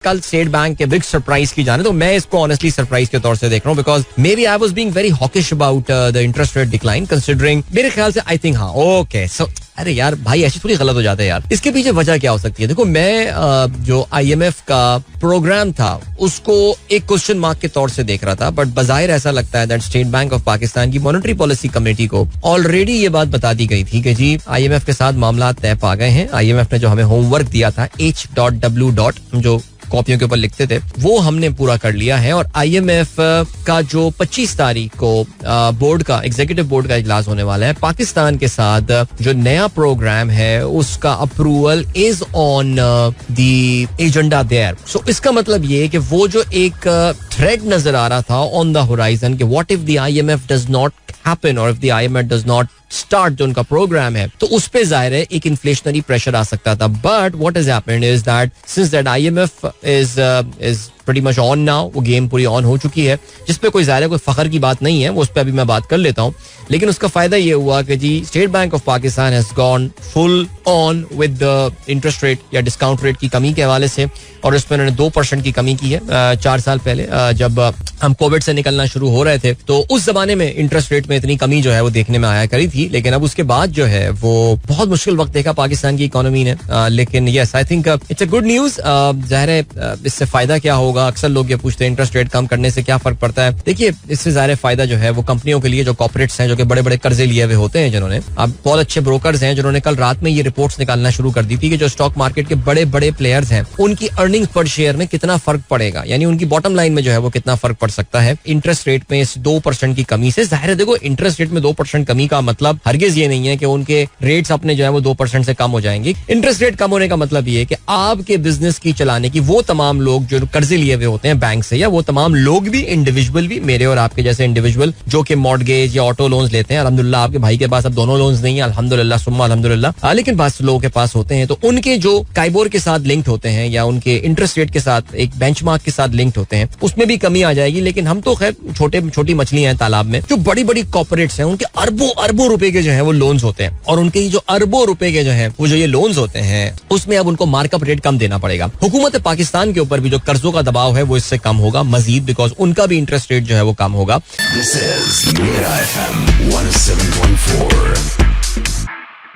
कल state bank के big surprise की जाने, तो मैं इसको ऑनेस्टली सरप्राइज के तौर से देख रहा हूँ, because maybe I was being very hawkish about the interest rate decline, considering मेरे ख्याल से आई थिंक हाँ ओके सो अरे यार भाई ऐसी थोड़ी गलत हो जाता है यार. इसके पीछे वजह क्या हो सकती है? देखो मैं जो IMF का प्रोग्राम था उसको एक क्वेश्चन मार्क के तौर से देख रहा था, बट बजाहिर ऐसा लगता है that state bank of Pakistan की मॉनेटरी पॉलिसी कमेटी को ऑलरेडी ये बात बता दी गई थी कि जी IMF के साथ मामला तय पा गए हैं. IMF ने जो हमें होमवर्क दिया था H.W. जो कॉपियों के ऊपर लिखते थे वो हमने पूरा कर लिया है, और IMF का जो 25 तारीख को बोर्ड का एग्जीक्यूटिव बोर्ड का इजलास होने वाला है, पाकिस्तान के साथ जो नया प्रोग्राम है उसका approval is on the agenda there. So इसका मतलब ये कि वो जो एक थ्रेड नजर आ रहा था ऑन द होराइजन कि what if the IMF does not happen और if the IMF does not start जो उनका प्रोग्राम है, तो उस पे जाहिर है एक इन्फ्लेशनरी प्रेशर आ सकता था. But what has happened is that since that IMF is pretty much on now, वो गेम पूरी ऑन हो चुकी है, जिसपे कोई ज़ाहिर कोई फखर की बात नहीं है, वो उस पर अभी मैं बात कर लेता हूँ. लेकिन उसका फायदा ये हुआ कि जी state bank of Pakistan has gone full on with the interest rate या डिस्काउंट रेट की कमी के हवाले से, और इसमें उन्होंने 2% की कमी की है. 4 साल पहले जब हम कोविड से निकलना शुरू हो रहे थे तो उस जमाने में इंटरेस्ट रेट में इतनी कमी जो है वो देखने में आया करी थी, लेकिन अब उसके बाद जो है वो बहुत मुश्किल वक्त देखा पाकिस्तान की इकोनॉमी ने. लेकिन yes I think it's a good news. ज़ाहिर है इससे फायदा क्या होगा, अक्सर लोग ये पूछते हैं इंटरेस्ट रेट कम करने से क्या फर्क पड़ता है. देखिए इससे ज़ाहिर फायदा जो है वो कंपनियों के लिए जो कॉर्पोरेट्स हैं जो कि बड़े बड़े कर्जे लिए हुए होते हैं, जिन्होंने अब बहुत अच्छे ब्रोकर्स हैं जिन्होंने कल रात में ये रिपोर्ट्स निकालना शुरू कर दी थी कि जो स्टॉक मार्केट के बड़े बड़े प्लेयर्स हैं उनकी अर्निंग्स पर शेयर में कितना फर्क पड़ेगा, यानी उनकी बॉटम लाइन में जो है वो कितना फर्क पड़ सकता है इंटरेस्ट रेट में इस 2% की कमी से. जाहिर है देखो इंटरेस्ट रेट में 2% कमी का मतलब हरगिज ये नहीं है कि उनके रेट्स अपने जो है वो 2% से कम हो जाएंगे. इंटरेस्ट रेट कम होने का मतलब ये है कि आपके बिजनेस की चलाने की वो तमाम लोग जो कर्जे लिए हुए होते हैं बैंक से, या वो तमाम लोग भी इंडिविजुअल भी, मेरे और आपके जैसे इंडिविजुअल जो कि मॉर्गेज या ऑटो लोन्स लेते हैं, अल्हम्दुलिल्लाह आपके भाई के पास अब दोनों लोन्स नहीं है, अल्हम्दुलिल्लाह सुम्मा अल्हम्दुलिल्लाह, लेकिन बहुत लोगों के पास होते हैं, तो उनके जो काइबोर के साथ लिंक्ड होते हैं या उनके इंटरेस्ट रेट के साथ एक बेंचमार्क के साथ लिंक्ड होते हैं, उसमें भी कमी आ जाएगी. लेकिन हम तो खैर छोटी मछलियां हैं तालाब में. जो बड़ी बड़ी कॉर्पोरेट्स हैं उनके अरबों रुपए के जो है वो लोन्स होते हैं, और उनके जो अरबों रुपए के जो है वो जो ये लोन्स होते हैं उसमें अब उनको मार्कअप रेट कम देना पड़ेगा. हुकूमत पाकिस्तान के ऊपर भी जो कर्जों का दबाव है वो इससे कम होगा मजीद, बिकॉज उनका भी इंटरेस्ट रेट जो है वो कम होगा. This is Mira FM 107.4.